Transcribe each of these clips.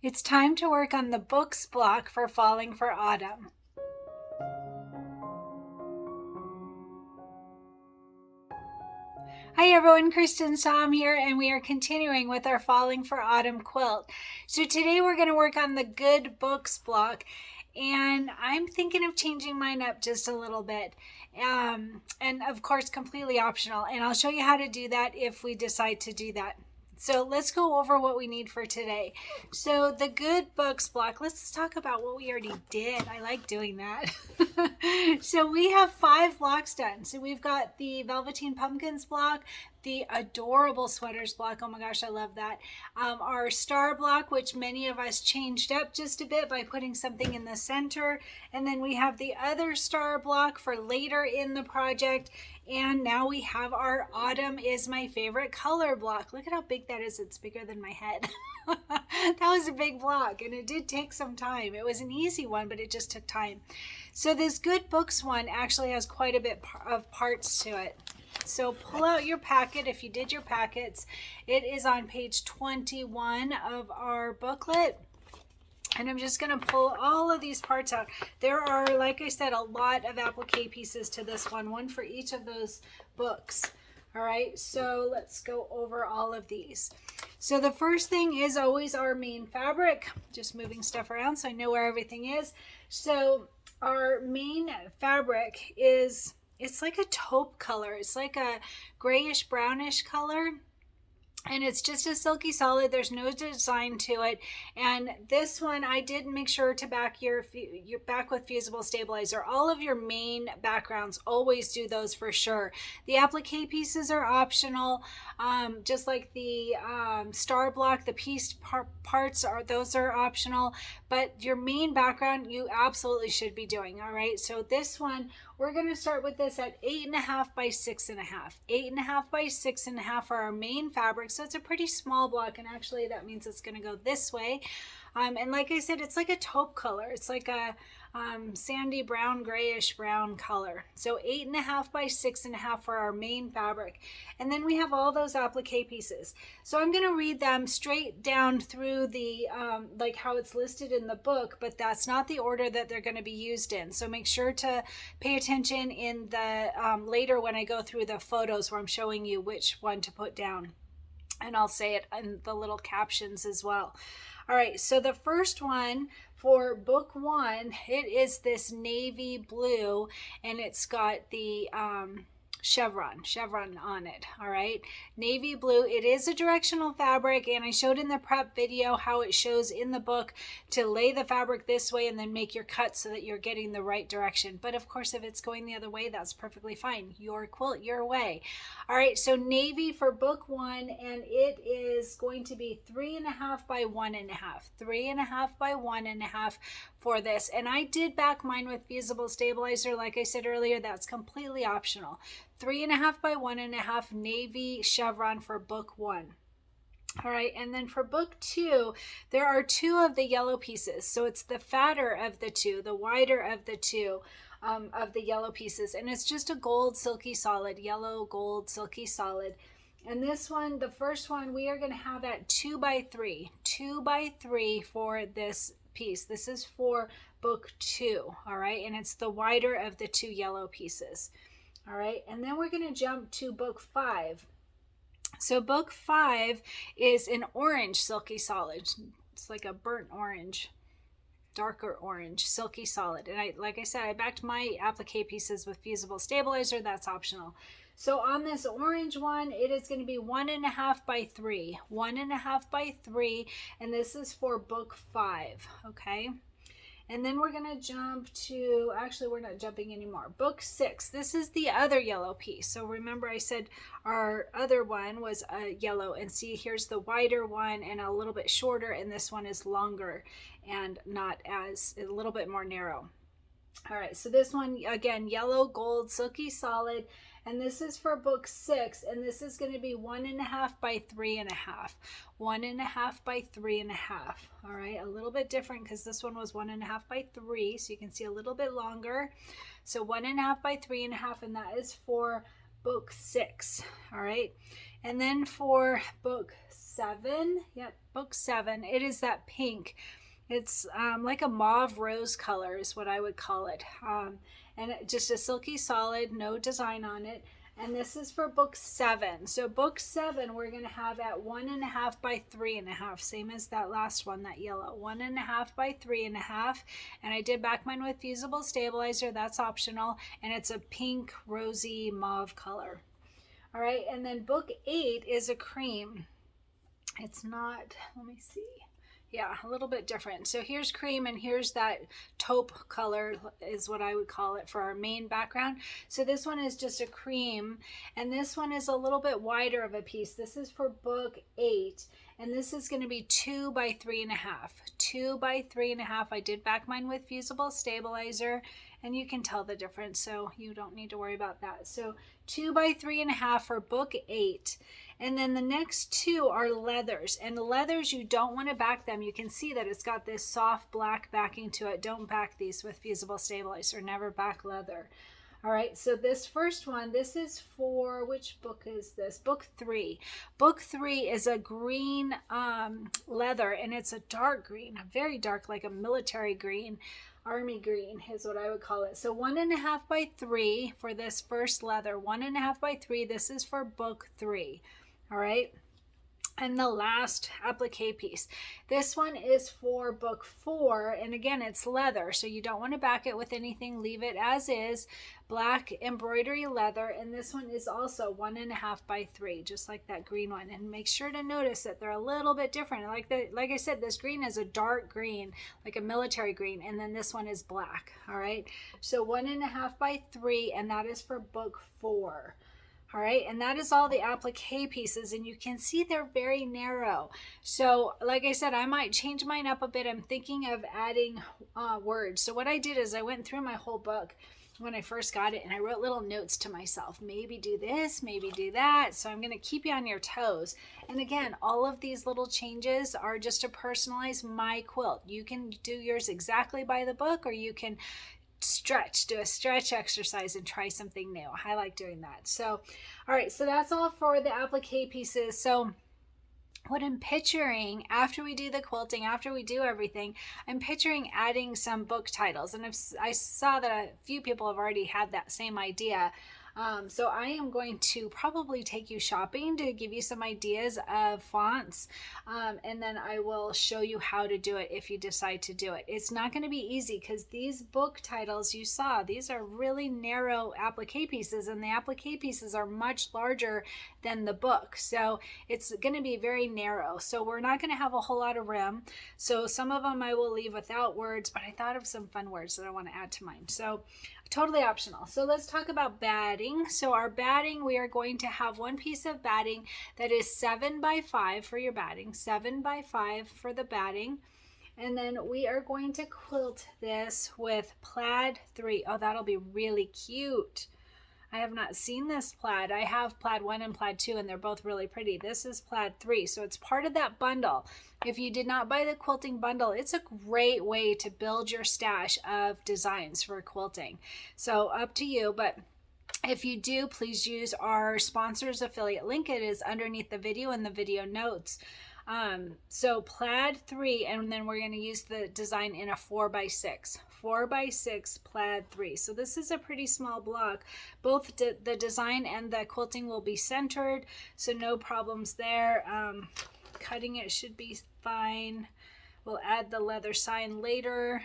It's time to work on the books block for Falling for Autumn. Hi everyone, Cristin here, and we are continuing with our Falling for Autumn quilt. So today we're going to work on the Good Books block, and I'm thinking of changing mine up just a little bit. And of course, completely optional, and I'll show you how to do that if we decide to do that. So let's go over what we need for today. So the Good Books block, let's talk about what we already did. I like doing that. So we have 5 blocks done. So we've got the Velveteen Pumpkins block, the Adorable Sweaters block. Oh my gosh, I love that. Our star block, which many of us changed up just a bit by putting something in the center. And then we have the other star block for later in the project. And now we have our Autumn is my favorite color block. Look at how big that is. It's bigger than my head. That was a big block, and it did take some time. It was an easy one, but it just took time. So this Good Books one actually has quite a bit of parts to it. So pull out your packet if you did your packets. It is on page 21 of our booklet. And I'm just going to pull all of these parts out. There are, like I said, a lot of applique pieces to this one for each of those books. All right, so let's go over all of these. So the first thing is always our main fabric. Just moving stuff around so I know where everything is. So our main fabric is, it's like a taupe color. It's like a grayish brownish color. And it's just a silky solid. There's no design to it. And this one, I did make sure to back your back with Fusible stabilizer. All of your main backgrounds, always do those for sure. The applique pieces are optional, just like the star block. The piece parts are optional. But your main background, you absolutely should be doing. All right. So this one, we're going to start with this at 8.5 by 6.5. 8.5 by 6.5 for our main fabric. So it's a pretty small block, and actually that means it's going to go this way. And like I said, it's like a taupe color. It's like a sandy brown, grayish brown color. So 8.5 by 6.5 for our main fabric. And then we have all those applique pieces. So I'm going to read them straight down through the, like how it's listed in the book, but that's not the order that they're going to be used in. So make sure to pay attention in the, later when I go through the photos where I'm showing you which one to put down. And I'll say it in the little captions as well. All right, so the first one for book 1, it is this navy blue, and it's got the chevron on it. All right, navy blue. It is a directional fabric, and I showed in the prep video how it shows in the book to lay the fabric this way and then make your cut so that you're getting the right direction. But of course, if it's going the other way, that's perfectly fine. Your quilt, your way. All right, so navy for book 1, and it is going to be 3.5 by 1.5. 3.5 by 1.5 for this. And I did back mine with Fusible stabilizer. Like I said earlier, that's completely optional. 3.5 by 1.5 navy chevron for book 1. All right, and then for book 2, there are 2 of the yellow pieces. So it's the fatter of the 2, the wider of the 2 of the yellow pieces. And it's just a gold silky solid, yellow gold silky solid. And this one, the first one, we are going to have at 2 by 3. 2 by 3 for this piece. This is for book 2. All right, and it's the wider of the 2 yellow pieces. All right, and then we're going to jump to book 5. So book 5 is an orange silky solid. It's like a burnt orange, darker orange, silky solid. And like I said, I backed my applique pieces with Fusible stabilizer. That's optional. So on this orange one, it is going to be 1.5 by 3. 1.5 by 3, and this is for book 5. Okay. And then we're going to jump to, actually we're not jumping anymore, book 6. This is the other yellow piece. So remember I said our other one was a yellow, and see here's the wider one and a little bit shorter, and this one is longer and not as, a little bit more narrow. All right, so this one, again, yellow gold silky solid, and this is for book 6, and this is going to be 1.5 by 3.5. 1.5 by 3.5. All right, a little bit different because this one was 1.5 by 3, so you can see a little bit longer. So 1.5 by 3.5, and that is for book 6. All right, and then for book 7. 7. Yep, book 7. It is that pink. It's like a mauve rose color is what I would call it. And just a silky solid, no design on it. And this is for book 7. So book 7, we're going to have at 1.5 by 3.5, same as that last one, that yellow. 1.5 by 3.5. And I did back mine with Fusible Stabilizer. That's optional. And it's a pink, rosy, mauve color. All right. And then book 8 is a cream. It's not, let me see. Yeah, a little bit different. So here's cream and here's that taupe color is what I would call it for our main background. So this one is just a cream and this one is a little bit wider of a piece. This is for book 8 and this is going to be 2 by 3.5. 2 by 3.5. I did back mine with Fusible Stabilizer and you can tell the difference, so you don't need to worry about that. So 2 by 3.5 for book 8. And then the next 2 are leathers. And the leathers, you don't want to back them. You can see that it's got this soft black backing to it. Don't back these with Fusible Stabilizer. Never back leather. All right, so this first one, this is for, which book is this? Book 3. Book 3 is a green leather, and it's a dark green, a very dark, like a military green. Army green is what I would call it. So 1.5 by 3 for this first leather. 1.5 by 3. This is for book 3. All right. And the last applique piece. This one is for book 4. And again, it's leather. So you don't want to back it with anything. Leave it as is. Black embroidery leather. And this one is also 1.5 by 3, just like that green one. And make sure to notice that they're a little bit different. Like I said, this green is a dark green, like a military green. And then this one is black. All right. So 1.5 by 3. And that is for book 4. All right, and that is all the applique pieces, and you can see they're very narrow. So like I said, I might change mine up a bit. I'm thinking of adding words. So what I did is I went through my whole book when I first got it, and I wrote little notes to myself. Maybe do this, maybe do that. So I'm going to keep you on your toes. And again, all of these little changes are just to personalize my quilt. You can do yours exactly by the book, or you can do a stretch exercise and try something new. I like doing that. So, all right, so that's all for the applique pieces. So what I'm picturing after we do the quilting, after we do everything, I'm picturing adding some book titles. And I saw that a few people have already had that same idea. So I am going to probably take you shopping to give you some ideas of fonts, and then I will show you how to do it if you decide to do it. It's not going to be easy because these book titles you saw, these are really narrow applique pieces, and the applique pieces are much larger than the book. So it's going to be very narrow. So we're not going to have a whole lot of room. So some of them I will leave without words, but I thought of some fun words that I want to add to mine. So totally optional. So let's talk about batting. So our batting, we are going to have one piece of batting that is 7 by 5 for your batting, 7 by 5 for the batting. And then we are going to quilt this with plaid 3. Oh, that'll be really cute. I have not seen this plaid. I have plaid 1 and plaid 2, and they're both really pretty. This is plaid 3, so it's part of that bundle. If you did not buy the quilting bundle, it's a great way to build your stash of designs for quilting. So up to you, but if you do, please use our sponsor's affiliate link. It is underneath the video in the video notes. So plaid 3, and then we're going to use the design in a 4 by 6 plaid 3. So this is a pretty small block. Both the design and the quilting will be centered, so no problems there. Cutting it should be fine. We'll add the leather sign later.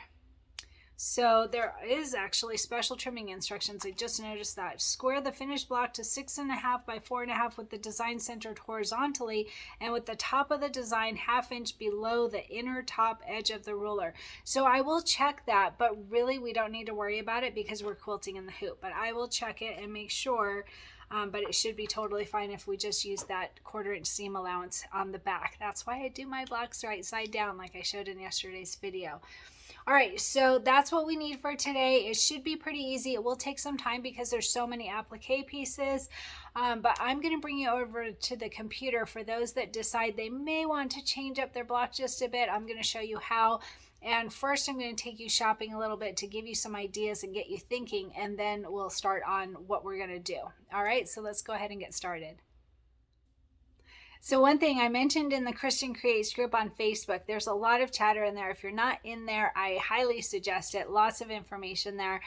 So there is actually special trimming instructions. I just noticed that. Square the finished block to 6.5 by 4.5 with the design centered horizontally and with the top of the design 1/2 inch below the inner top edge of the ruler. So I will check that, but really we don't need to worry about it because we're quilting in the hoop. But I will check it and make sure, but it should be totally fine if we just use that 1/4 inch seam allowance on the back. That's why I do my blocks right side down like I showed in yesterday's video. All right, so that's what we need for today. It should be pretty easy. It will take some time because there's so many applique pieces, but I'm going to bring you over to the computer for those that decide they may want to change up their block just a bit. I'm going to show you how. And first, I'm going to take you shopping a little bit to give you some ideas and get you thinking, and then we'll start on what we're going to do. All right, so let's go ahead and get started. So one thing I mentioned in the Cristin Creates group on Facebook, there's a lot of chatter in there. If you're not in there, I highly suggest it. Lots of information there.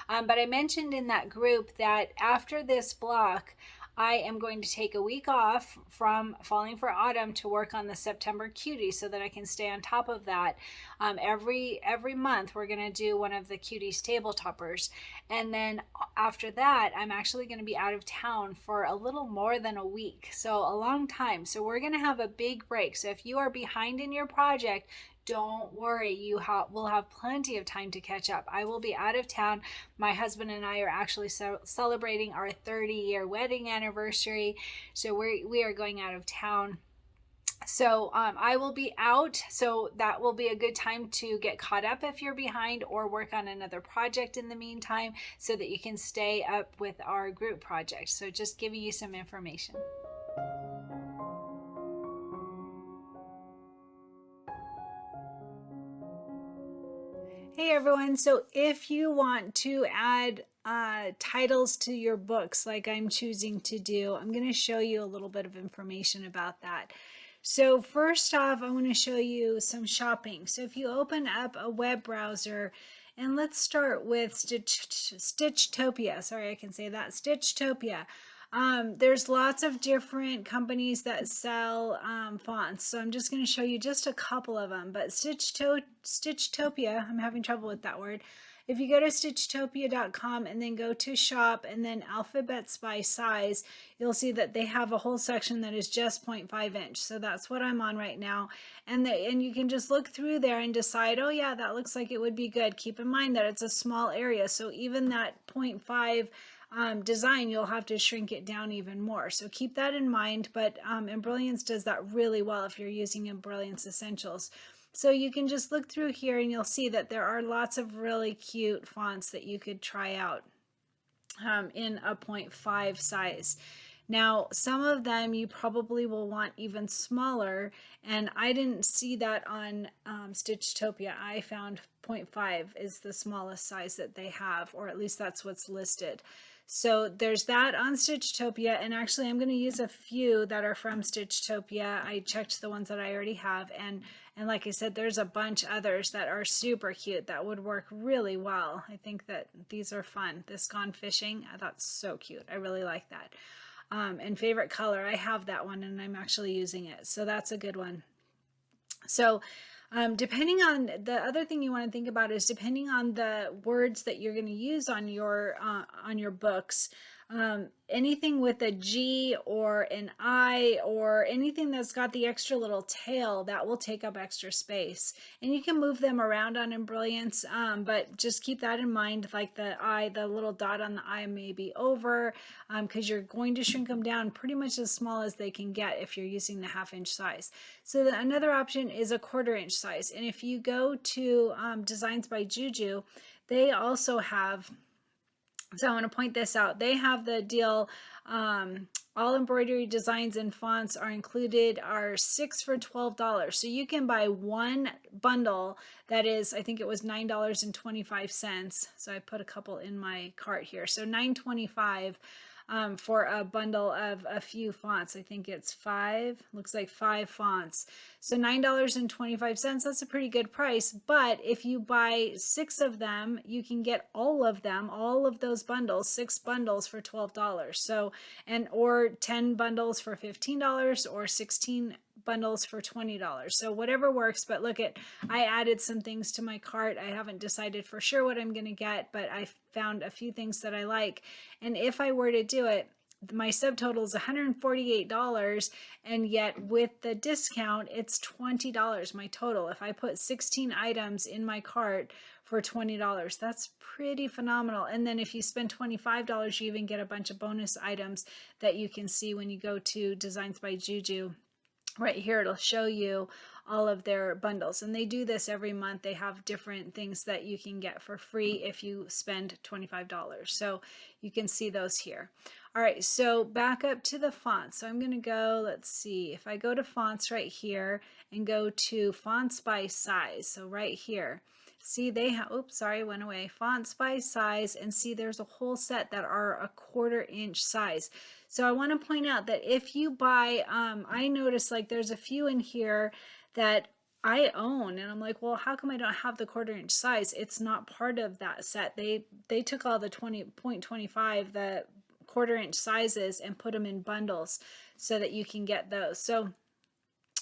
But I mentioned in that group that after this block, I am going to take a week off from Falling for Autumn to work on the September cutie so that I can stay on top of that. Every month we're going to do one of the cuties table toppers, and then after that I'm actually going to be out of town for a little more than a week, so a long time. So we're going to have a big break. So if you are behind in your project, don't worry, we'll have plenty of time to catch up. I will be out of town. My husband and I are actually celebrating our 30-year wedding anniversary, so we are going out of town. So I will be out, so that will be a good time to get caught up if you're behind, or work on another project in the meantime so that you can stay up with our group project. So just giving you some information. Hey everyone, so if you want to add titles to your books like I'm choosing to do, I'm going to show you a little bit of information about that. So first off, I want to show you some shopping. So if you open up a web browser, and let's start with Stitchtopia. Sorry, I can say that, Stitchtopia. There's lots of different companies that sell fonts, so I'm just going to show you just a couple of them. But Stitchtopia, I'm having trouble with that word. If you go to stitchtopia.com and then go to shop and then alphabets by size, you'll see that they have a whole section that is just 0.5 inch. So that's what I'm on right now. And you can just look through there and decide, oh yeah, that looks like it would be good. Keep in mind that it's a small area, so even that 0.5 design, you'll have to shrink it down even more. So keep that in mind, but Embrilliance does that really well if you're using Embrilliance Essentials. So you can just look through here and you'll see that there are lots of really cute fonts that you could try out in a 0.5 size. Now, some of them you probably will want even smaller, and I didn't see that on Stitchtopia. I found 0.5 is the smallest size that they have, or at least that's what's listed. So there's that on Stitchtopia, and actually I'm going to use a few that are from Stitchtopia. I checked the ones that I already have, and like I said, there's a bunch others that are super cute that would work really well. I think that these are fun. This Gone Fishing, that's so cute. I really like that. And favorite color, I have that one and I'm actually using it, so that's a good one. So depending on, the other thing you want to think about is depending on the words that you're going to use on your books, anything with a G or an I or anything that's got the extra little tail, that will take up extra space. And you can move them around on Embrilliance, but just keep that in mind, like the I, the little dot on the I may be over, because you're going to shrink them down pretty much as small as they can get if you're using the 1/2 inch size. So another option is a 1/4 inch size. And if you go to Designs by Juju, they also have, so I want to point this out, they have the deal, all embroidery designs and fonts are included, are 6 for $12. So you can buy one bundle that is, I think it was $9.25. So I put a couple in my cart here. So $9.25 for a bundle of a few fonts. I think it's 5, looks like 5 fonts. So $9.25, that's a pretty good price. But if you buy 6 of them, you can get all of them, all of those bundles, 6 bundles for $12. So, or 10 bundles for $15, or 16 bundles for $20. So whatever works. But look, I added some things to my cart. I haven't decided for sure what I'm going to get, but I found a few things that I like. And if I were to do it, my subtotal is $148, and yet with the discount it's $20 my total. If I put 16 items in my cart for $20, that's pretty phenomenal. And then if you spend $25, you even get a bunch of bonus items that you can see when you go to Designs by Juju. Right here it'll show you all of their bundles, and they do this every month. They have different things that you can get for free if you spend $25, so you can see those here. All right, so back up to the fonts. So I'm going to go, let's see, if I go to fonts right here and go to fonts by size. So right here, see they have, oops, sorry, went away. Fonts by size, and see there's a whole set that are a 1/4 inch size. So I want to point out that if you buy, I noticed like there's a few in here that I own, and I'm like, well, how come I don't have the 1/4 inch size? It's not part of that set. They took all the 20.25, the 1/4 inch sizes, and put them in bundles so that you can get those. So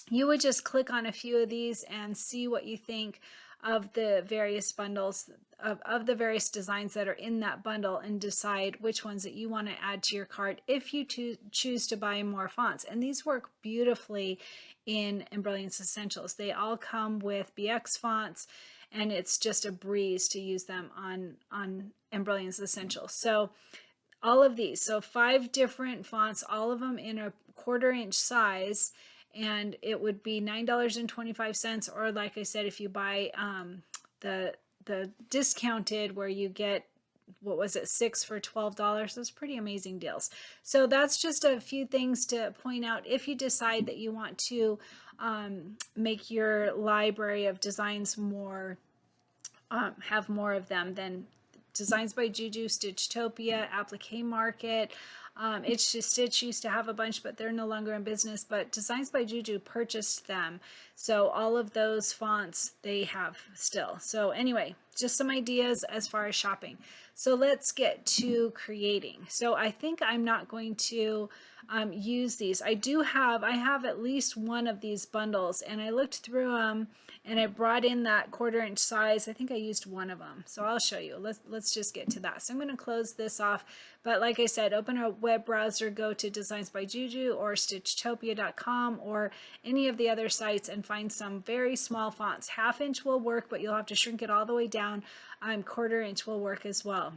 you would just click on a few of these and see what you think of the various bundles of the various designs that are in that bundle, and decide which ones that you want to add to your cart if you choose to buy more fonts. And these work beautifully in Embroidered Essentials. They all come with BX fonts, and it's just a breeze to use them on Embroidered Essentials. So all of these, so 5 different fonts, all of them in a 1/4 inch size, and it would be $9.25. Or like I said, if you buy the discounted where you get, what was it, 6 for $12, those pretty amazing deals. So that's just a few things to point out if you decide that you want to make your library of designs more, have more of them. Then Designs by Juju, Stitchtopia, Applique Market. It's Just Stitch used to have a bunch, but they're no longer in business. But Designs by Juju purchased them. So all of those fonts they have still. So anyway, just some ideas as far as shopping. So let's get to creating. So I think I'm not going to use these. I have at least one of these bundles, and I looked through them, and I brought in that 1/4 inch size. I think I used one of them, so I'll show you. Let's just get to that. So I'm going to close this off, but like I said, open a web browser, go to Designs by Juju or Stitchtopia.com or any of the other sites, and find some very small fonts. 1/2 inch will work, but you'll have to shrink it all the way down. 1/4 inch will work as well.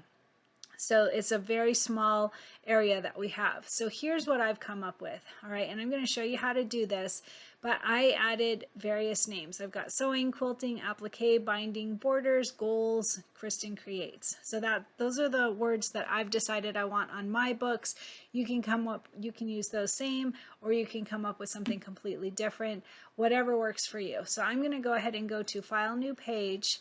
So it's a very small area that we have. So here's what I've come up with. All right, and I'm going to show you how to do this, but I added various names. I've got sewing, quilting, applique, binding, borders, goals, Cristin creates. So those are the words that I've decided I want on my books. You can use those same, or you can come up with something completely different, whatever works for you. So I'm going to go ahead and go to File, New Page,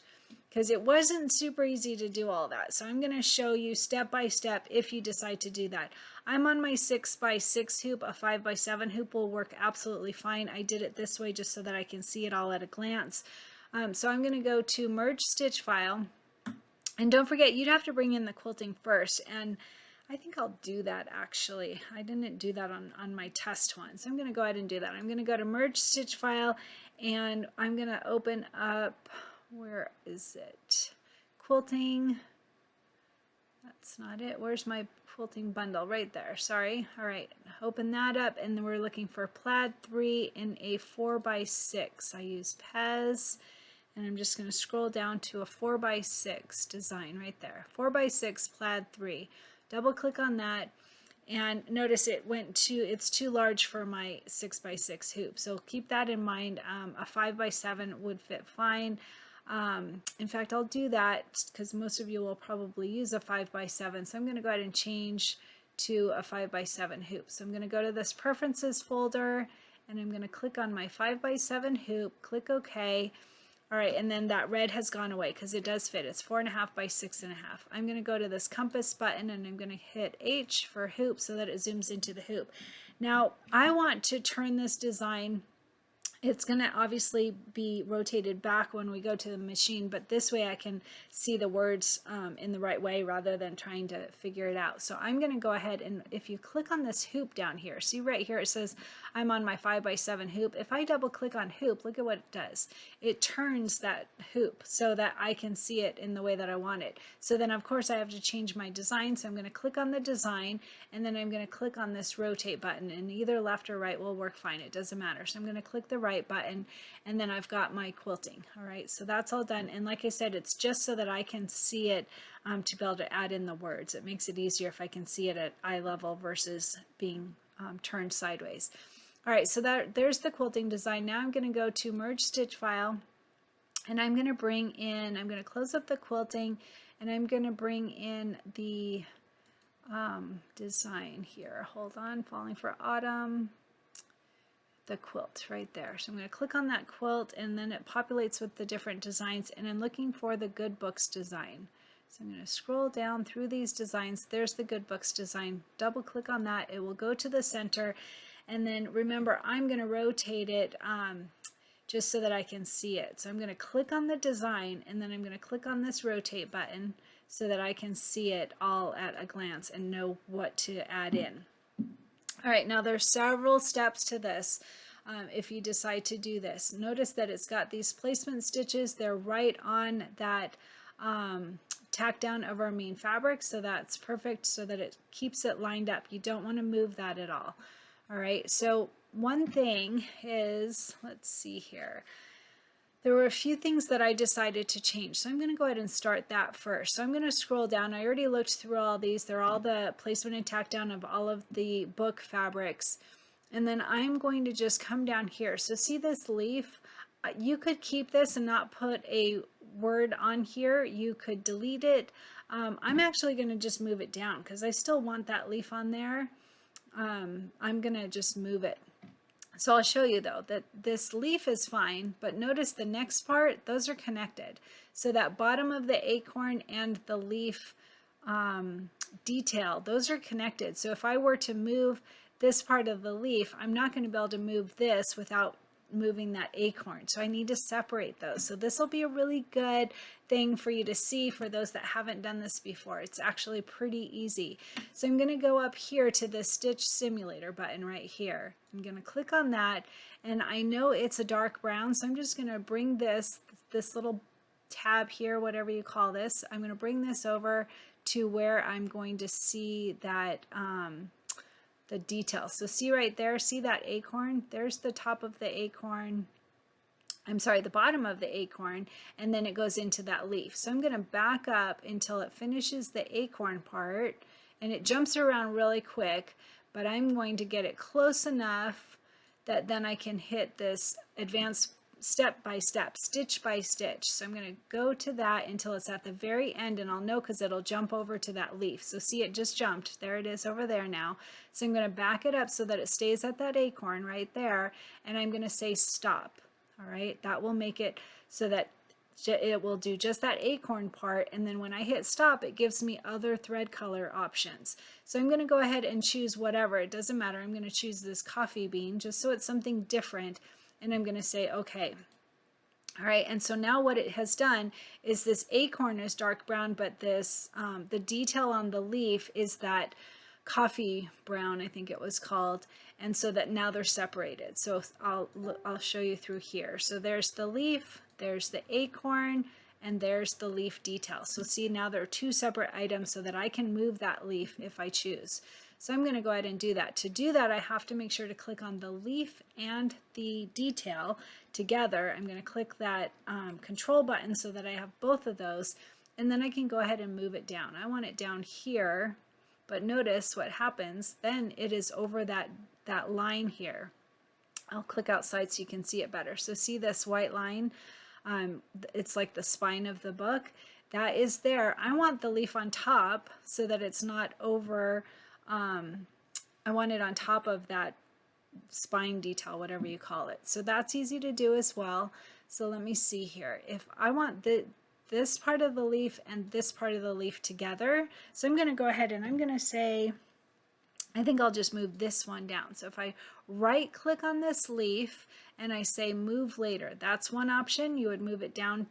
because it wasn't super easy to do all that. So I'm going to show you step by step if you decide to do that. I'm on my 6x6 hoop. A 5x7 hoop will work absolutely fine. I did it this way just so that I can see it all at a glance. So I'm going to go to Merge Stitch File. And don't forget, you'd have to bring in the quilting first. And I think I'll do that actually. I didn't do that on my test one. So I'm going to go ahead and do that. I'm going to go to Merge Stitch File, and I'm going to open up, where is it? Quilting. That's not it. Where's my quilting bundle? Right there. Sorry. All right. Open that up, and then we're looking for Plaid 3 in a 4x6. I use Pez, and I'm just going to scroll down to a 4x6 design right there. 4x6 Plaid 3. Double click on that, and notice it's too large for my 6x6 hoop. So keep that in mind. A 5x7 would fit fine. In fact, I'll do that because most of you will probably use a 5x7. So I'm going to go ahead and change to a 5x7 hoop. So I'm going to go to this Preferences folder, and I'm going to click on my 5x7 hoop, click OK. All right, and then that red has gone away because it does fit. It's 4.5 by 6.5. I'm going to go to this compass button, and I'm going to hit H for hoop so that it zooms into the hoop. Now, I want to turn this design. It's going to obviously be rotated back when we go to the machine, but this way I can see the words in the right way rather than trying to figure it out. So I'm going to go ahead, and if you click on this hoop down here, see right here it says I'm on my 5x7 hoop. If I double click on hoop, look at what it does. It turns that hoop so that I can see it in the way that I want it. So then of course I have to change my design. So I'm going to click on the design, and then I'm going to click on this rotate button, and either left or right will work fine. It doesn't matter. So I'm going to click the right button, and then I've got my quilting. All right, so that's all done, and like I said, it's just so that I can see it to be able to add in the words. It makes it easier if I can see it at eye level versus being turned sideways. All right, so there's the quilting design. Now I'm going to go to Merge Stitch File, and I'm going to close up the quilting, and I'm going to bring in the design here. Hold on, Falling for Autumn. The quilt right there. So I'm going to click on that quilt, and then it populates with the different designs, and I'm looking for the Good Books design. So I'm going to scroll down through these designs. There's the Good Books design. Double click on that. It will go to the center, and then remember, I'm going to rotate it just so that I can see it. So I'm going to click on the design, and then I'm going to click on this rotate button so that I can see it all at a glance and know what to add in. All right, now there's several steps to this if you decide to do this. Notice that it's got these placement stitches. They're right on that tack down of our main fabric, so that's perfect so that it keeps it lined up. You don't want to move that at all. All right, so one thing is, let's see here. There were a few things that I decided to change, so I'm going to go ahead and start that first. So I'm going to scroll down. I already looked through all these. They're all the placement and tack down of all of the book fabrics. And then I'm going to just come down here. So see this leaf? You could keep this and not put a word on here. You could delete it. I'm actually going to just move it down because I still want that leaf on there. I'm going to just move it. So I'll show you though that this leaf is fine, but notice the next part, those are connected. So that bottom of the acorn and the leaf detail, those are connected. So if I were to move this part of the leaf, I'm not going to be able to move this without moving that acorn. So I need to separate those. So this will be a really good thing for you to see for those that haven't done this before. It's actually pretty easy. So I'm going to go up here to the Stitch Simulator button right here. I'm going to click on that, and I know it's a dark brown, so I'm just going to bring this little tab here, whatever you call this, I'm going to bring this over to where I'm going to see that the details. So see right there, see that acorn? There's the top of the acorn. I'm sorry, the bottom of the acorn, and then it goes into that leaf. So I'm going to back up until it finishes the acorn part, and it jumps around really quick, but I'm going to get it close enough that then I can hit this advanced step by step, stitch by stitch. So I'm going to go to that until it's at the very end, and I'll know because it'll jump over to that leaf. So see, it just jumped. There it is over there now. So I'm going to back it up so that it stays at that acorn right there, and I'm going to say stop. All right, that will make it so that it will do just that acorn part, and then when I hit stop, it gives me other thread color options. So I'm going to go ahead and choose whatever. It doesn't matter. I'm going to choose this coffee bean just so it's something different, and I'm going to say okay. All right, and so now what it has done is this acorn is dark brown, but this the detail on the leaf is that coffee brown, I think it was called, and so that now they're separated. So I'll show you through here. So there's the leaf, there's the acorn, and there's the leaf detail. So see, now there are two separate items so that I can move that leaf if I choose. So I'm going to go ahead and do that. To do that, I have to make sure to click on the leaf and the detail together. I'm going to click that control button so that I have both of those, and then I can go ahead and move it down. I want it down here, but notice what happens. Then it is over that line here. I'll click outside so you can see it better. So see this white line? It's like the spine of the book. That is there. I want the leaf on top so that it's not over. I want it on top of that spine detail, whatever you call it. So that's easy to do as well. So let me see here. If I want this part of the leaf and this part of the leaf together, so I'm going to go ahead and I'm going to say, I think I'll just move this one down. So if I right click on this leaf and I say move later, that's one option. You would move it down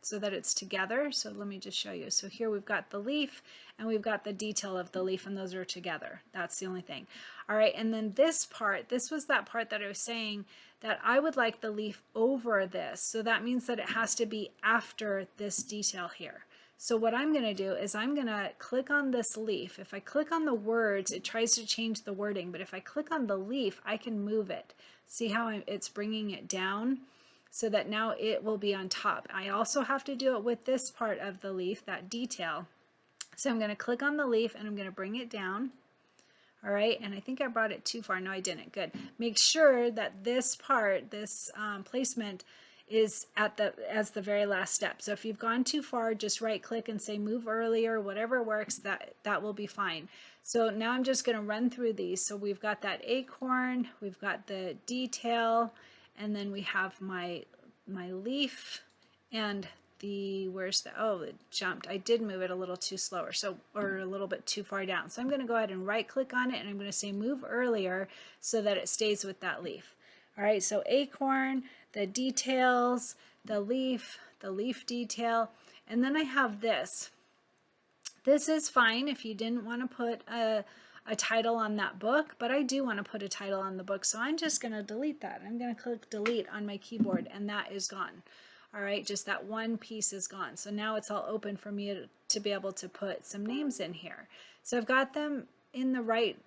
so that it's together. So let me just show you. So here we've got the leaf and we've got the detail of the leaf, and those are together. That's the only thing. All right, and then this part, this was that part that I was saying that I would like the leaf over this. So that means that it has to be after this detail here. So what I'm going to do is I'm going to click on this leaf. If I click on the words, it tries to change the wording, but if I click on the leaf, I can move it. See how it's bringing it down so that now it will be on top. I also have to do it with this part of the leaf, that detail. So I'm going to click on the leaf and I'm going to bring it down. All right, and I think I brought it too far. No, I didn't. Good. Make sure that this part, this placement, is as the very last step. So if you've gone too far, just right click and say move earlier, whatever works, that will be fine. So now I'm just going to run through these. So we've got that acorn, we've got the detail, and then we have my leaf, and where's the, oh, it jumped. I did move it a little too slower, or a little bit too far down. So I'm going to go ahead and right click on it, and I'm going to say move earlier so that it stays with that leaf. All right, so acorn, the details, the leaf detail, and then I have this. This is fine if you didn't want to put a title on that book, but I do want to put a title on the book, so I'm just going to delete that. I'm going to click delete on my keyboard, and that is gone. All right, just that one piece is gone. So now it's all open for me to be able to put some names in here. So I've got them in the right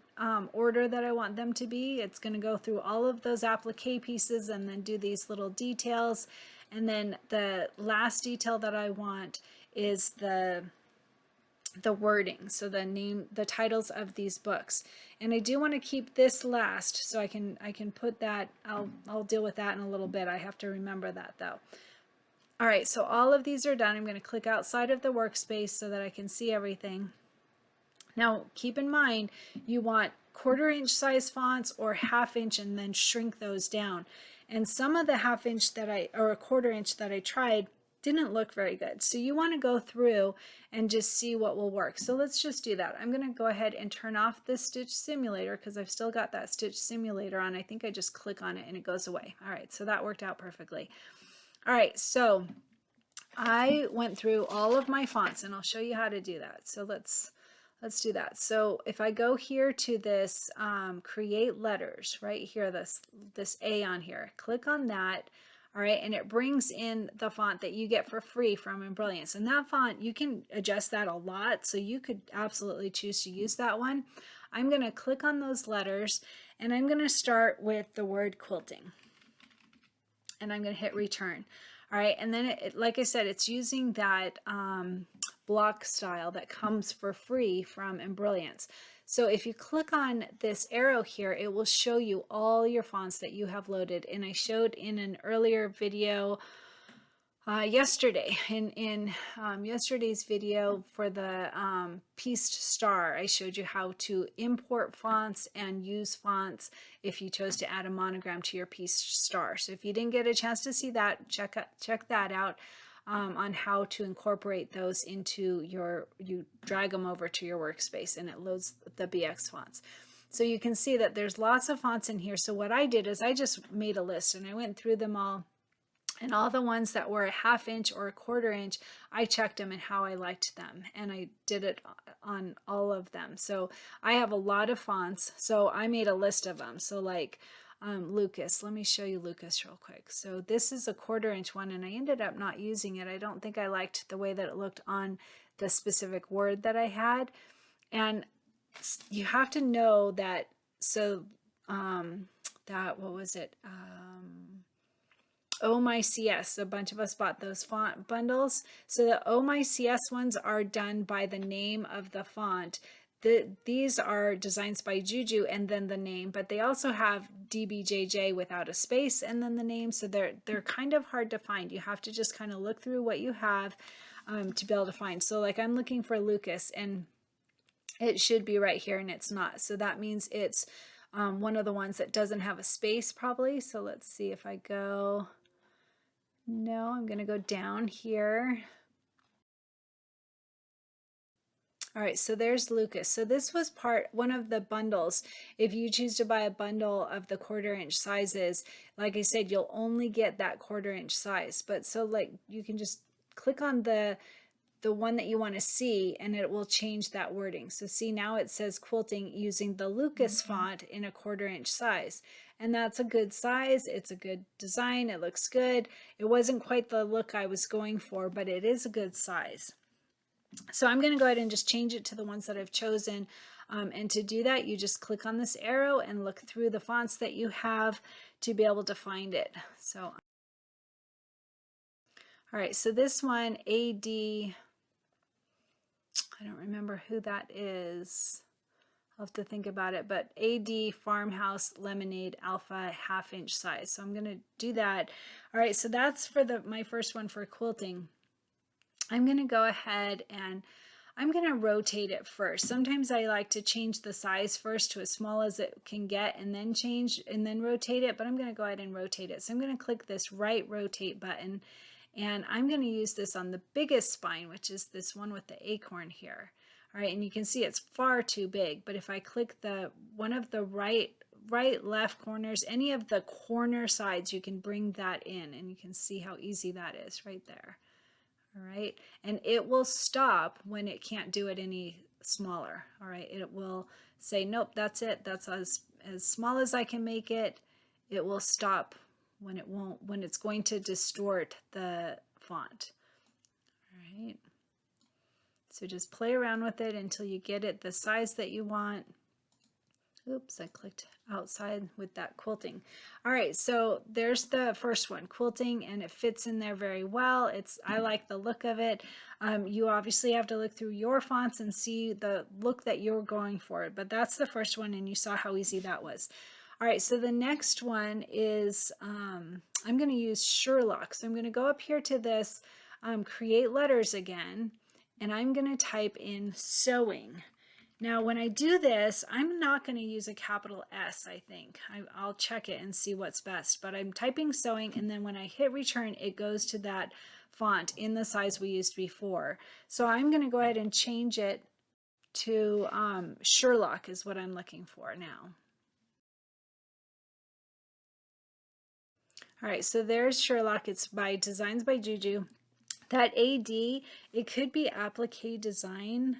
order that I want them to be. It's going to go through all of those applique pieces and then do these little details. And then the last detail that I want is the wording, so the titles of these books. And I do want to keep this last, so I can put that. I'll deal with that in a little bit. I have to remember that though. All right, so all of these are done. I'm going to click outside of the workspace so that I can see everything. Now, keep in mind, you want 1/4 inch size fonts or 1/2 inch, and then shrink those down. And some of the 1/2 inch or 1/4 inch that I tried didn't look very good. So you want to go through and just see what will work. So let's just do that. I'm going to go ahead and turn off this stitch simulator because I've still got that stitch simulator on. I think I just click on it and it goes away. All right, so that worked out perfectly. All right, so I went through all of my fonts, and I'll show you how to do that. So let's do that. So if I go here to this create letters right here, this A on here, click on that. All right, and it brings in the font that you get for free from Embrilliance. And that font, you can adjust that a lot, so you could absolutely choose to use that one. I'm going to click on those letters, and I'm going to start with the word quilting. And I'm going to hit return. All right, and then like I said, it's using that block style that comes for free from Embrilliance. So if you click on this arrow here, it will show you all your fonts that you have loaded. And I showed in an earlier video yesterday, in yesterday's video for the pieced star, I showed you how to import fonts and use fonts if you chose to add a monogram to your pieced star. So if you didn't get a chance to see that, check that out on how to incorporate those into you drag them over to your workspace and it loads the BX fonts. So you can see that there's lots of fonts in here. So what I did is I just made a list and I went through them all. And all the ones that were a 1/2 inch or a 1/4 inch, I checked them and how I liked them. And I did it on all of them. So I have a lot of fonts. So I made a list of them. So like Lucas, let me show you Lucas real quick. So this is a 1/4 inch one and I ended up not using it. I don't think I liked the way that it looked on the specific word that I had. And you have to know that, so what was it? Oh My CS, a bunch of us bought those font bundles. So the Oh My CS ones are done by the name of the font. These are designs by Juju and then the name, but they also have DBJJ without a space and then the name. So they're kind of hard to find. You have to just kind of look through what you have to be able to find. So like I'm looking for Lucas and it should be right here and it's not. So that means it's one of the ones that doesn't have a space probably. So let's see if I go. No, I'm going to go down here. All right, so there's Lucas. So this was one of the bundles. If you choose to buy a bundle of the 1/4 inch sizes, like I said, you'll only get that 1/4 inch size. But so like you can just click on the one that you want to see and it will change that wording. So see, now it says quilting using the Lucas font in a 1/4 inch size. And that's a good size. It's a good design. It looks good. It wasn't quite the look I was going for, but it is a good size. So I'm going to go ahead and just change it to the ones that I've chosen. And to do that, you just click on this arrow and look through the fonts that you have to be able to find it. So, all right, so this one, AD, I don't remember who that is. I'll have to think about it, but AD Farmhouse Lemonade Alpha 1/2 inch size. So I'm going to do that. All right, so that's for my first one for quilting. I'm going to go ahead and I'm going to rotate it first. Sometimes I like to change the size first to as small as it can get and then change and then rotate it, but I'm going to go ahead and rotate it. So I'm going to click this right rotate button, and I'm going to use this on the biggest spine, which is this one with the acorn here. All right, and you can see it's far too big, but if I click one of the right, left corners, any of the corner sides, you can bring that in, and you can see how easy that is right there. All right, and it will stop when it can't do it any smaller. All right, it will say, nope, that's it. That's as small as I can make it. It will stop when it's going to distort the font. All right. So just play around with it until you get it the size that you want. Oops, I clicked outside with that quilting. All right, so there's the first one, quilting, and it fits in there very well. I like the look of it. You obviously have to look through your fonts and see the look that you're going for, but that's the first one, and you saw how easy that was. All right, so the next one is, I'm going to use Sherlock. So I'm going to go up here to this create letters again, and I'm going to type in sewing. Now, when I do this, I'm not going to use a capital S, I think. I'll check it and see what's best, but I'm typing sewing, and then when I hit return, it goes to that font in the size we used before. So I'm going to go ahead and change it to Sherlock is what I'm looking for now. All right, so there's Sherlock. It's by Designs by Juju. That AD, it could be applique design.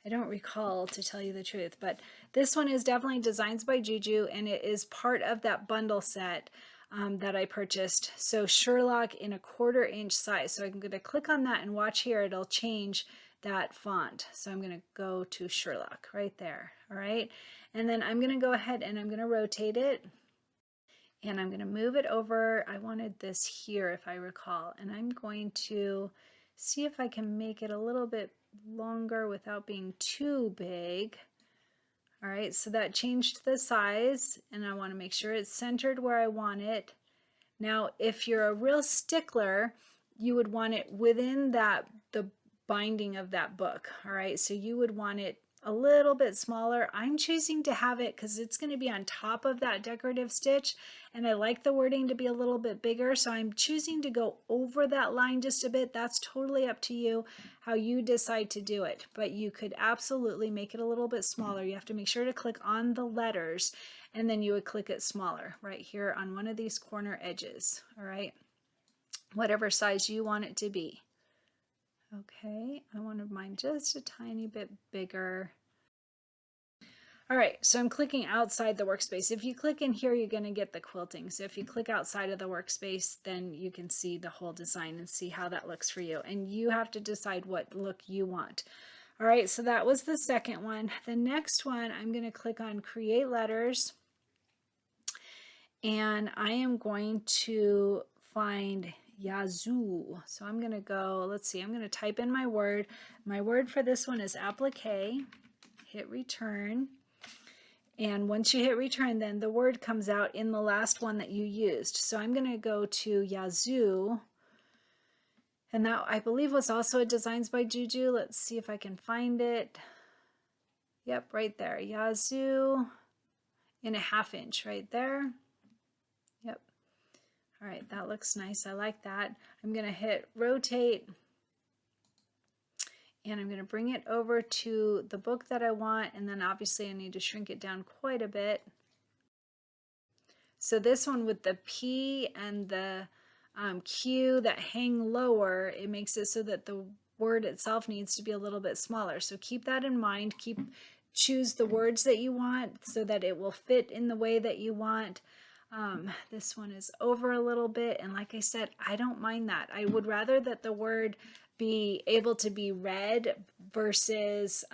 I don't recall, to tell you the truth, but this one is definitely Designs by Juju, and it is part of that bundle set that I purchased. So Sherlock in a 1/4 inch size. So I'm going to click on that and watch here. It'll change that font. So I'm going to go to Sherlock right there. All right. And then I'm going to go ahead and I'm going to rotate it. And I'm going to move it over. I wanted this here, if I recall. And I'm going to see if I can make it a little bit longer without being too big. All right, so that changed the size, and I want to make sure it's centered where I want it. Now, if you're a real stickler, you would want it within the binding of that book. All right, so you would want it a little bit smaller. I'm choosing to have it because it's going to be on top of that decorative stitch, and I like the wording to be a little bit bigger, so I'm choosing to go over that line just a bit. That's totally up to you how you decide to do it, but you could absolutely make it a little bit smaller. You have to make sure to click on the letters, and then you would click it smaller right here on one of these corner edges. All right, whatever size you want it to be. Okay, I wanted mine just a tiny bit bigger. All right, so I'm clicking outside the workspace. If you click in here, you're going to get the quilting. So if you click outside of the workspace, then you can see the whole design and see how that looks for you. And you have to decide what look you want. All right, so that was the second one. The next one, I'm going to click on Create Letters. And I am going to find Yazoo. So I'm going to go, let's see, I'm going to type in my word. My word for this one is applique. Hit return. And once you hit return, then the word comes out in the last one that you used. So I'm going to go to Yazoo. And that, I believe, was also a Designs by Juju. Let's see if I can find it. Yep, right there. Yazoo in a 1/2 inch right there. Yep. All right, that looks nice. I like that. I'm going to hit rotate, and I'm going to bring it over to the book that I want, and then obviously I need to shrink it down quite a bit. So this one with the P and the Q that hang lower, it makes it so that the word itself needs to be a little bit smaller. So keep that in mind. Choose the words that you want so that it will fit in the way that you want. This one is over a little bit, and like I said, I don't mind that. I would rather that the word be able to be read versus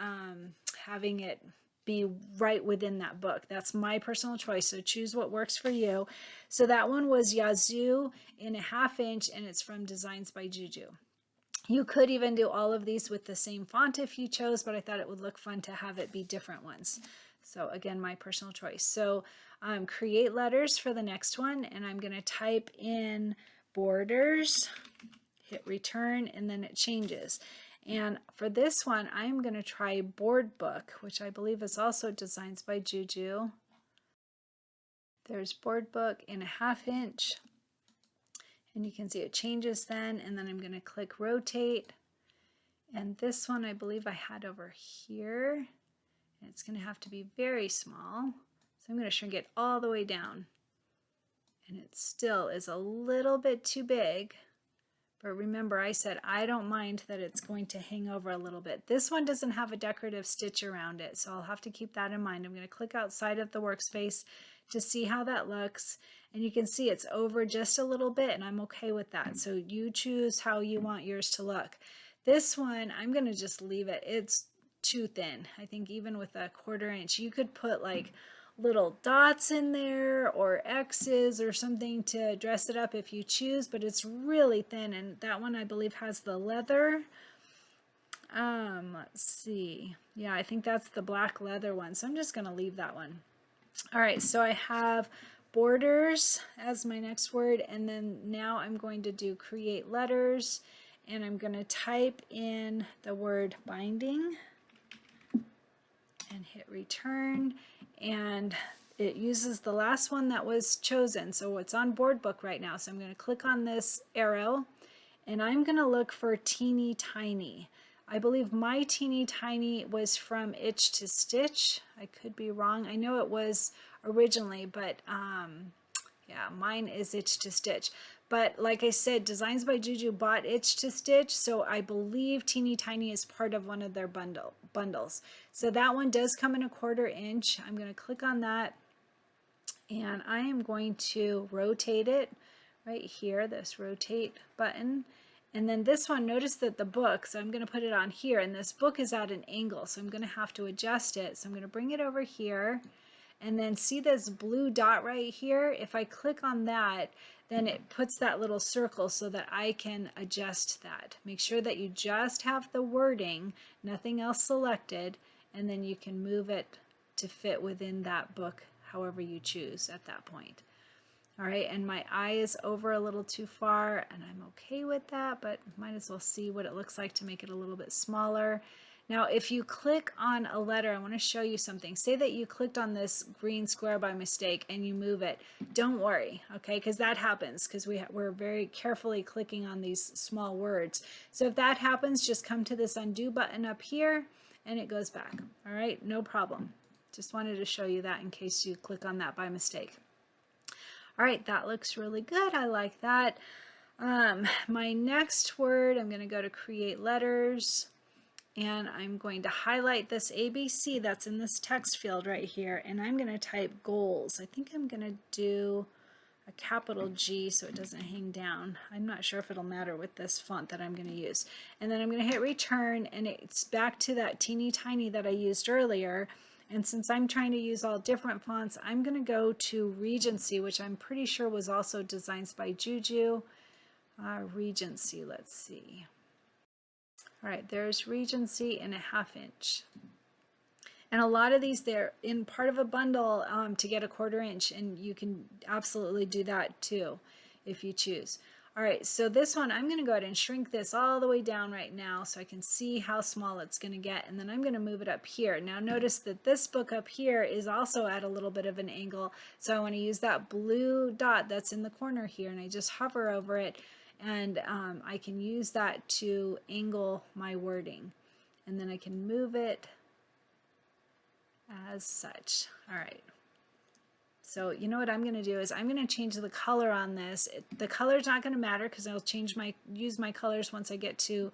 having it be right within that book. That's my personal choice, so choose what works for you. So that one was Yazoo in a 1/2 inch, and it's from Designs by Juju. You could even do all of these with the same font if you chose, but I thought it would look fun to have it be different ones. So again, my personal choice. So create letters for the next one, and I'm going to type in borders, hit return, and then it changes. And for this one, I'm going to try board book, which I believe is also Designs by Juju. There's board book in a 1/2 inch. And you can see it changes then, and then I'm going to click rotate. And this one I believe I had over here. And it's going to have to be very small. So I'm going to shrink it all the way down. And it still is a little bit too big. But remember, I said I don't mind that it's going to hang over a little bit. This one doesn't have a decorative stitch around it, so I'll have to keep that in mind. I'm going to click outside of the workspace to see how that looks. And you can see it's over just a little bit, and I'm okay with that. So you choose how you want yours to look. This one, I'm going to just leave it. It's too thin. I think even with a 1/4 inch, you could put like little dots in there or X's or something to dress it up if you choose, but it's really thin, and that one I believe has the leather. Let's see. Yeah, I think that's the black leather one, so I'm just going to leave that one. All right, so I have borders as my next word, and then now I'm going to do create letters, and I'm going to type in the word binding and hit return, and it uses the last one that was chosen, so it's on board book right now. So I'm going to click on this arrow, and I'm going to look for teeny tiny. I believe my teeny tiny was from Itch to Stitch. I could be wrong. I know it was originally, but yeah, mine is Itch to Stitch. But like I said, Designs by Juju bought Itch to Stitch, so I believe Teeny Tiny is part of one of their bundles. So that one does come in a 1/4 inch. I'm going to click on that, and I am going to rotate it right here, this rotate button. And then this one, notice that the book, so I'm going to put it on here, and this book is at an angle, so I'm going to have to adjust it. So I'm going to bring it over here, and then see this blue dot right here? If I click on that, then it puts that little circle so that I can adjust that. Make sure that you just have the wording, nothing else selected, and then you can move it to fit within that book however you choose at that point. All right, and my eye is over a little too far, and I'm okay with that, but might as well see what it looks like to make it a little bit smaller. Now, if you click on a letter, I want to show you something. Say that you clicked on this green square by mistake and you move it. Don't worry, okay, because that happens because we're very carefully clicking on these small words. So if that happens, just come to this undo button up here and it goes back. All right, no problem. Just wanted to show you that in case you click on that by mistake. All right, that looks really good. I like that. My next word, I'm going to go to create letters, and I'm going to highlight this ABC that's in this text field right here, and I'm going to type goals. I think I'm going to do a capital G so it doesn't hang down. I'm not sure if it'll matter with this font that I'm going to use. And then I'm going to hit return, and it's back to that teeny tiny that I used earlier. And since I'm trying to use all different fonts, I'm going to go to Regency, which I'm pretty sure was also Designs by Juju. Regency, let's see. All right, there's Regency in a 1/2 inch. And a lot of these, they're in part of a bundle to get a 1/4 inch, and you can absolutely do that too if you choose. All right, so this one, I'm going to go ahead and shrink this all the way down right now so I can see how small it's going to get, and then I'm going to move it up here. Now notice that this book up here is also at a little bit of an angle, so I want to use that blue dot that's in the corner here, and I just hover over it, and I can use that to angle my wording, and then I can move it as such. All right. So you know what I'm going to do is I'm going to change the color on this. The color is not going to matter because I'll use my colors once I get to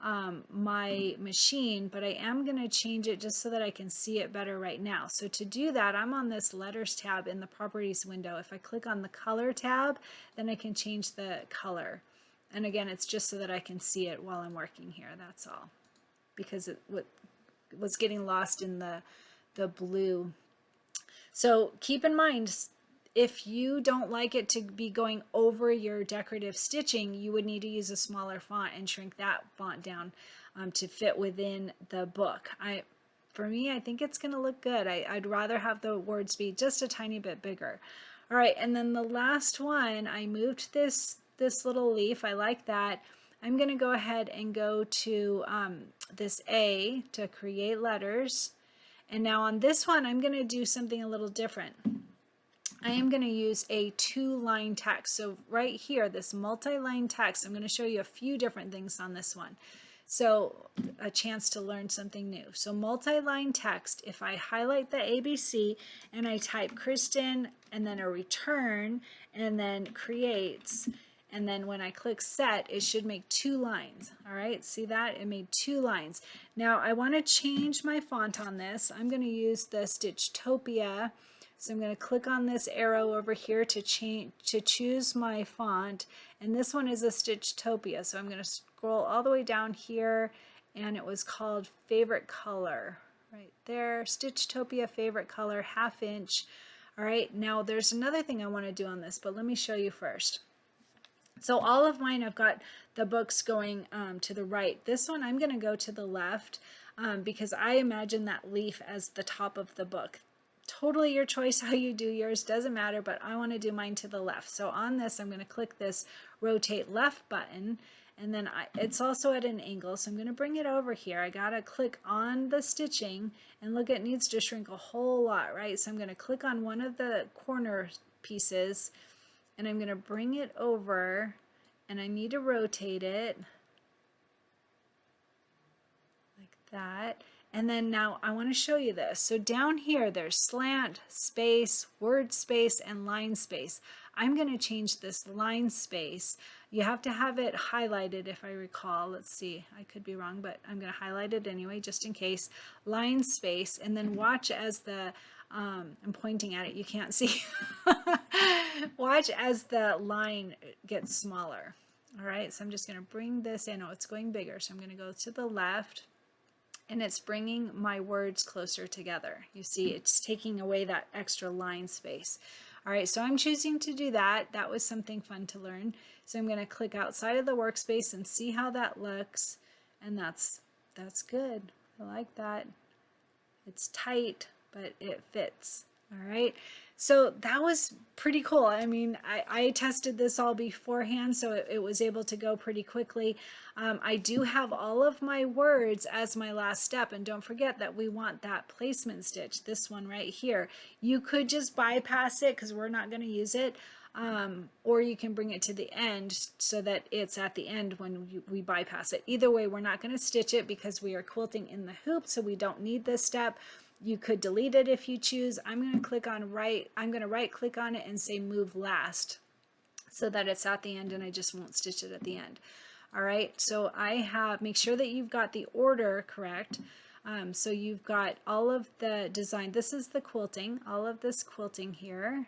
my machine, but I am going to change it just so that I can see it better right now. So to do that, I'm on this letters tab in the properties window. If I click on the color tab, then I can change the color. And again, it's just so that I can see it while I'm working here. That's all, because it was getting lost in the blue. So keep in mind, if you don't like it to be going over your decorative stitching, you would need to use a smaller font and shrink that font down to fit within the book. for me, I think it's going to look good. I'd rather have the words be just a tiny bit bigger. All right, and then the last one, I moved this little leaf. I like that. I'm going to go ahead and go to this A to create letters. And now on this one, I'm going to do something a little different. I am going to use a 2-line text. So right here, this multi-line text, I'm going to show you a few different things on this one. So a chance to learn something new. So multi-line text, if I highlight the ABC and I type Cristin and then a return and then creates, and then when I click set, it should make 2 lines. All right, see that? It made 2 lines. Now I want to change my font on this. I'm going to use the Stitchtopia. So I'm going to click on this arrow over here to choose my font, and this one is a Stitchtopia. So I'm going to scroll all the way down here, and it was called Favorite Color right there. Stitchtopia Favorite Color, 1/2 inch. All right, now there's another thing I want to do on this, but let me show you first. So all of mine, I've got the books going to the right. This one I'm going to go to the left because I imagine that leaf as the top of the book. Totally your choice how you do yours, doesn't matter, but I want to do mine to the left. So on this, I'm going to click this rotate left button, and then it's also at an angle, so I'm going to bring it over here. I got to click on the stitching, and look, it needs to shrink a whole lot, right? So I'm going to click on one of the corner pieces, and I'm going to bring it over, and I need to rotate it like that. And then now I want to show you this. So down here, there's slant, space, word space, and line space. I'm going to change this line space. You have to have it highlighted if I recall. Let's see, I could be wrong, but I'm going to highlight it anyway, just in case. Line space, and then watch as the, I'm pointing at it, you can't see. Watch as the line gets smaller. All right, so I'm just going to bring this in. Oh, it's going bigger, so I'm going to go to the left. And it's bringing my words closer together. You see, it's taking away that extra line space. All right, so I'm choosing to do that. That was something fun to learn. So I'm going to click outside of the workspace and see how that looks. And that's good. I like that. It's tight, but it fits. All right, so that was pretty cool. I mean, I tested this all beforehand, so it was able to go pretty quickly. I do have all of my words as my last step, and don't forget that we want that placement stitch, this one right here. You could just bypass it because we're not going to use it, or you can bring it to the end so that it's at the end when we bypass it. Either way, we're not going to stitch it because we are quilting in the hoop, so we don't need this step. You could delete it if you choose. I'm going to click on I'm going to right click on it and say move last so that it's at the end and I just won't stitch it at the end. All right, so make sure that you've got the order correct. So you've got all of the design. This is the quilting, all of this quilting here,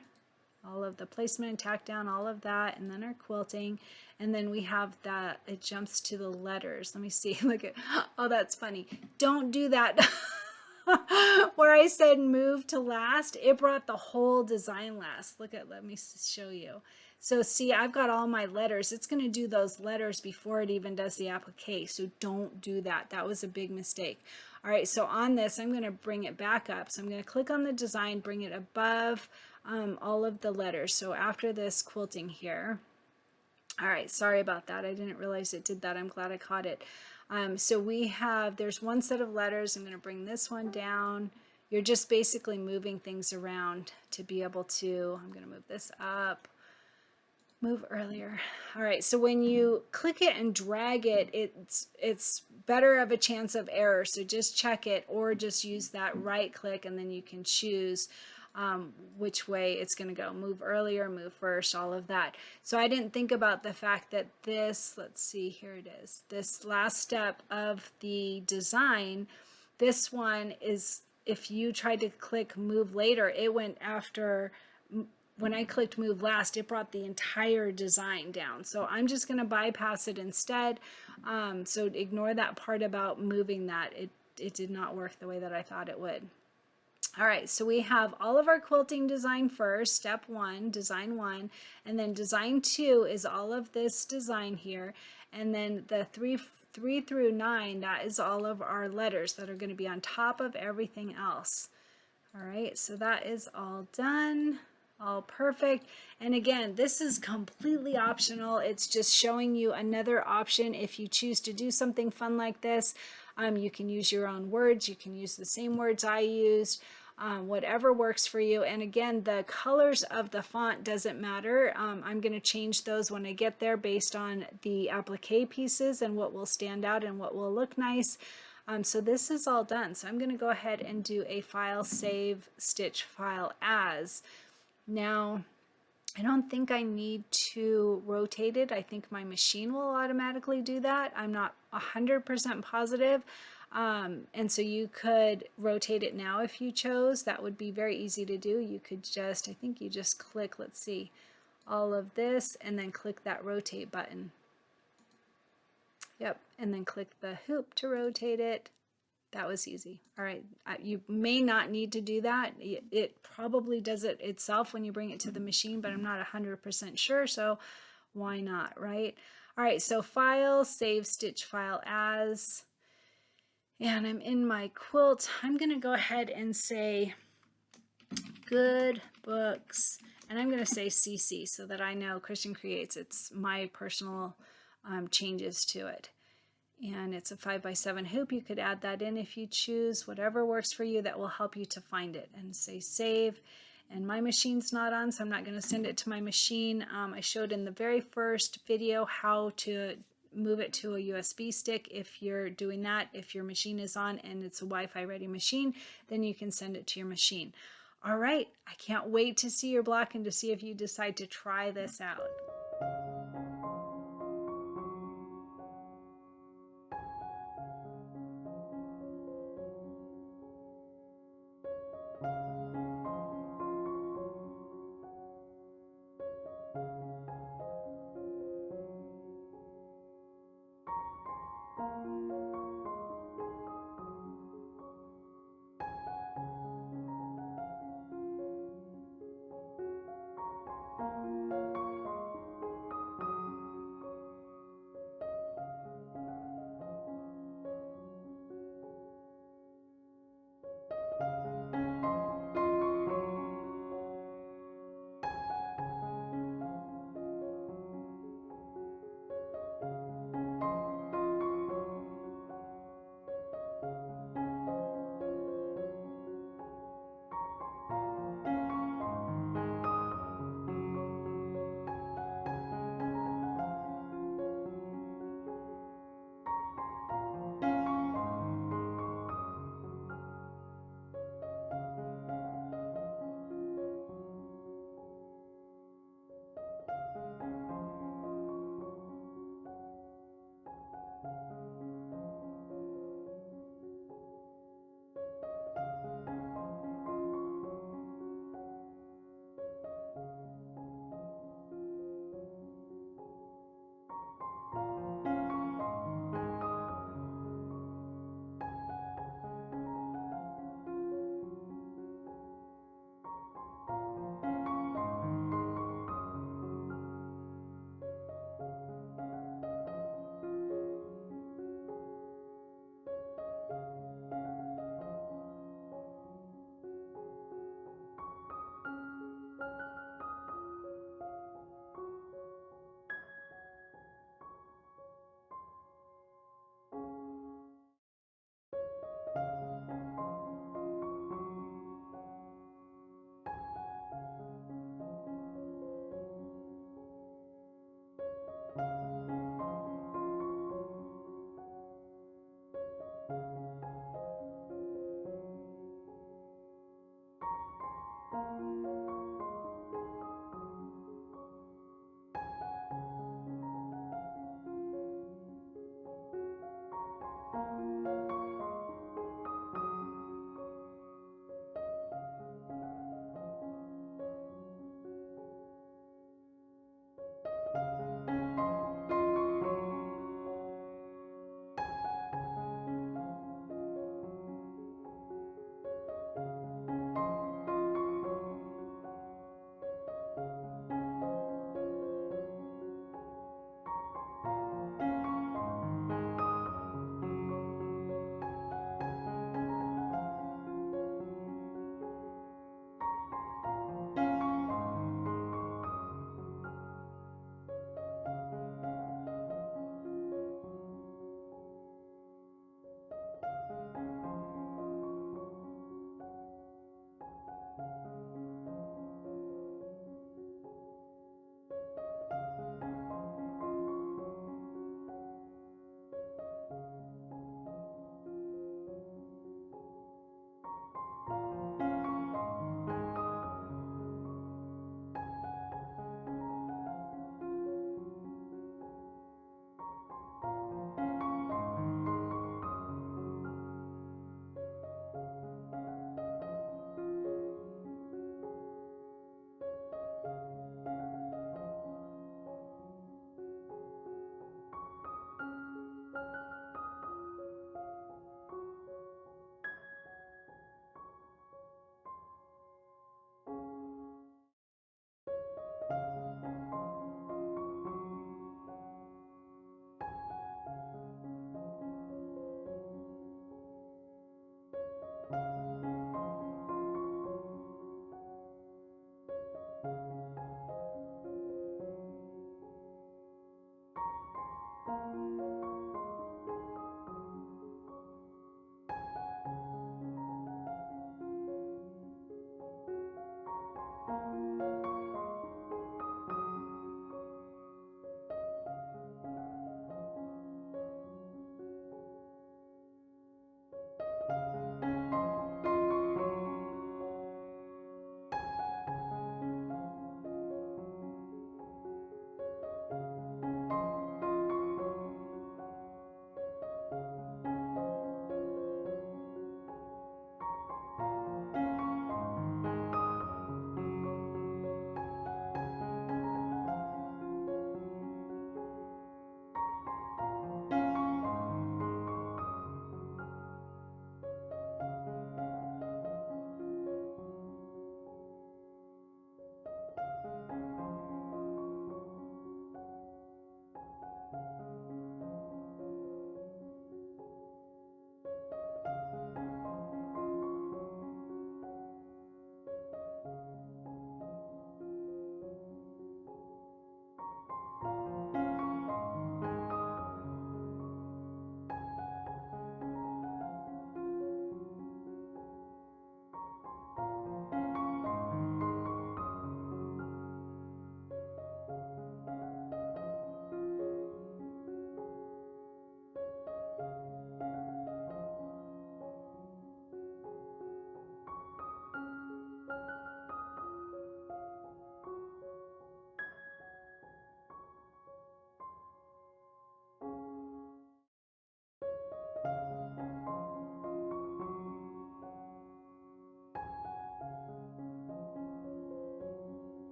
all of the placement and tack down, all of that, and then our quilting. And then we have that, it jumps to the letters. Let me see, look at, oh, that's funny. Don't do that. Where I said move to last, it brought the whole design last. Look at, let me show you. So see, I've got all my letters. It's going to do those letters before it even does the applique. So don't do that. That was a big mistake. All right, so on this, I'm going to bring it back up. So I'm going to click on the design, bring it above all of the letters. So after this quilting here. All right, sorry about that. I didn't realize it did that. I'm glad I caught it. So there's one set of letters. I'm going to bring this one down. You're just basically moving things around to be able to, I'm going to move this up, move earlier. All right, so when you click it and drag it, it's better of a chance of error. So just check it, or just use that right click and then you can choose which way it's going to go. Move earlier, move first, all of that. So I didn't think about the fact that this, let's see, here it is, this last step of the design, this one is, if you tried to click move later, it went after, when I clicked move last, it brought the entire design down. So I'm just going to bypass it instead. So ignore that part about moving that. It did not work the way that I thought it would. All right, so we have all of our quilting design first, step 1, design 1, and then design 2 is all of this design here. And then the 3 through 9, that is all of our letters that are going to be on top of everything else. All right, so that is all done. All perfect. And again, this is completely optional. It's just showing you another option. If you choose to do something fun like this, you can use your own words. You can use the same words I used, whatever works for you. And again, the colors of the font doesn't matter. I'm going to change those when I get there based on the applique pieces and what will stand out and what will look nice. So this is all done. So I'm going to go ahead and do a file, save, stitch file as. Now, I don't think I need to rotate it. I think my machine will automatically do that. I'm not 100% positive. And so you could rotate it now if you chose. That would be very easy to do. You could just, I think you just click, let's see, all of this and then click that rotate button. Yep, and then click the hoop to rotate it. That was easy. All right, you may not need to do that. It probably does it itself when you bring it to the machine, but I'm not 100% sure, so why not, right? All right, so file, save, stitch file as, and I'm in my quilt. I'm gonna go ahead and say good books, and I'm gonna say CC so that I know Cristin Creates. It's my personal changes to it. And it's a 5x7 hoop. You could add that in if you choose, whatever works for you that will help you to find it. And say save. And my machine's not on, so I'm not going to send it to my machine. I showed in the very first video how to move it to a USB stick. If you're doing that, if your machine is on and it's a Wi-Fi ready machine, then you can send it to your machine. All right, I can't wait to see your block and to see if you decide to try this out.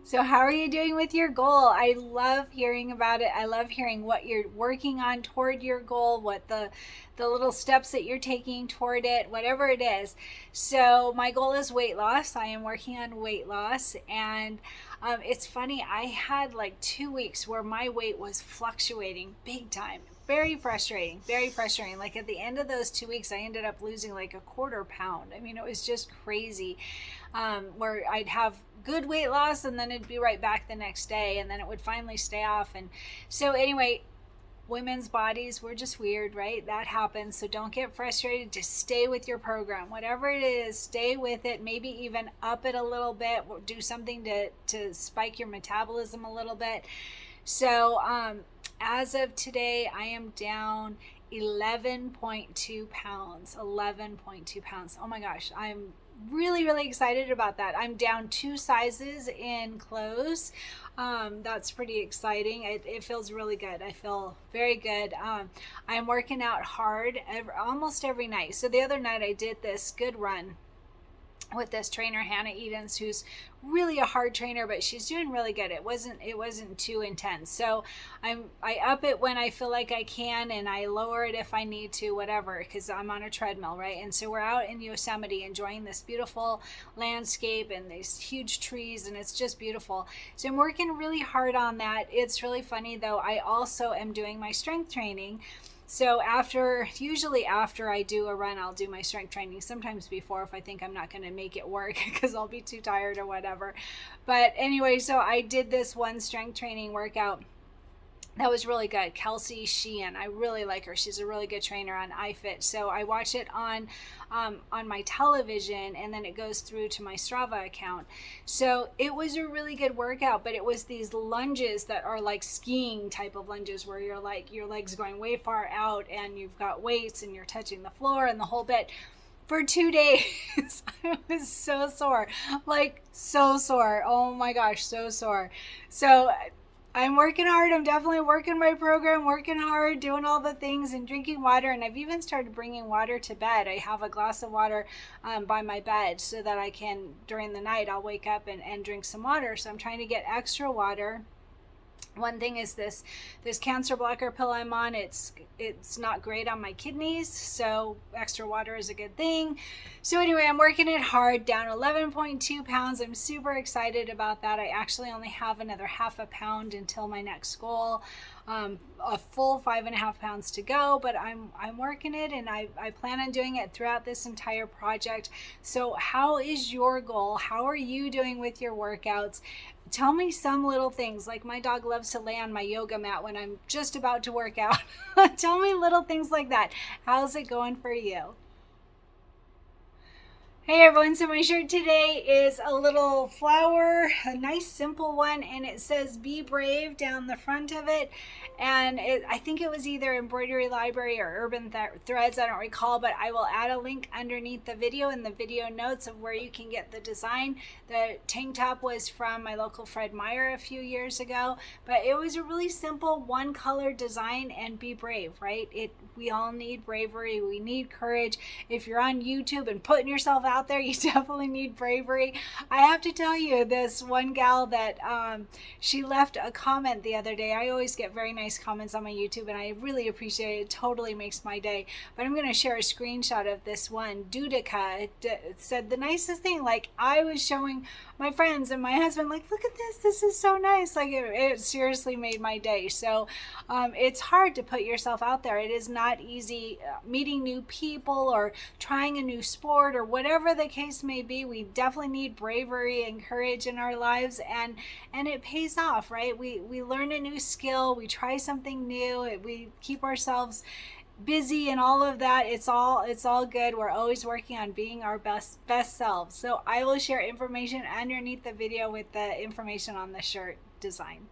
So how are you doing with your goal? I love hearing about it. I love hearing what you're working on toward your goal, what the little steps that you're taking toward it, whatever it is. So my goal is weight loss. I am working on weight loss, and it's funny. I had like 2 weeks where my weight was fluctuating big time. Very frustrating, very frustrating. Like at the end of those 2 weeks, I ended up losing like a quarter pound. I mean, it was just crazy. Where I'd have good weight loss and then it'd be right back the next day, and then it would finally stay off. And so anyway, women's bodies, we're just weird, right? That happens. So don't get frustrated. Just stay with your program. Whatever it is, stay with it. Maybe even up it a little bit. Do something to spike your metabolism a little bit. So as of today, I am down 11.2 pounds. 11.2 pounds. Oh my gosh. I'm really, really excited about that. I'm down 2 sizes in clothes. That's pretty exciting. It feels really good. I feel very good. I'm working out hard almost every night. So the other night I did this good run with this trainer, Hannah Edens, who's really a hard trainer, but she's doing really good. It wasn't too intense. So I up it when I feel like I can, and I lower it if I need to, whatever, because I'm on a treadmill, right? And so we're out in Yosemite enjoying this beautiful landscape and these huge trees, and it's just beautiful. So I'm working really hard on that. It's really funny though. I also am doing my strength training. So usually after I do a run, I'll do my strength training, sometimes before if I think I'm not going to make it work because I'll be too tired or whatever. But anyway, so I did this one strength training workout. That was really good. Kelsey Sheehan. I really like her. She's a really good trainer on iFit. So I watch it on my television, and then it goes through to my Strava account. So it was a really good workout, but it was these lunges that are like skiing type of lunges where you're like, your legs going way far out and you've got weights and you're touching the floor and the whole bit. For 2 days, I was so sore, like so sore. Oh my gosh, so sore. So I'm working hard. I'm definitely working my program, working hard, doing all the things and drinking water. And I've even started bringing water to bed. I have a glass of water by my bed so that I can, during the night, I'll wake up and drink some water. So I'm trying to get extra water. One thing is this cancer blocker pill I'm on, it's not great on my kidneys, so extra water is a good thing. So anyway, I'm working it hard, down 11.2 pounds. I'm super excited about that. I actually only have another half a pound until my next goal. A full 5.5 pounds to go, but I'm working it, and I plan on doing it throughout this entire project. So how is your goal? How are you doing with your workouts? Tell me some little things, like my dog loves to lay on my yoga mat when I'm just about to work out. Tell me little things like that. How's it going for you? Hey everyone, so my shirt today is a little flower, a nice simple one, and it says "Be Brave" down the front of it. And I think it was either Embroidery Library or Urban Threads, I don't recall, but I will add a link underneath the video in the video notes of where you can get the design. The tank top was from my local Fred Meyer a few years ago, but it was a really simple one color design, and be brave, right? We all need bravery. We need courage. If you're on YouTube and putting yourself out there, you definitely need bravery. I have to tell you, this one gal that she left a comment the other day. I always get very nice comments on my YouTube, and I really appreciate it. It totally makes my day. But I'm going to share a screenshot of this one. Dudica it said the nicest thing. Like, I was showing my friends and my husband, like, look at this. This is so nice. Like, it seriously made my day. So it's hard to put yourself out there. It is not easy meeting new people or trying a new sport or whatever the case may be. We definitely need bravery and courage in our lives, and it pays off, right? We learn a new skill, we try something new, we keep ourselves busy and all of that. It's all good. We're always working on being our best selves. So I will share information underneath the video with the information on the shirt design.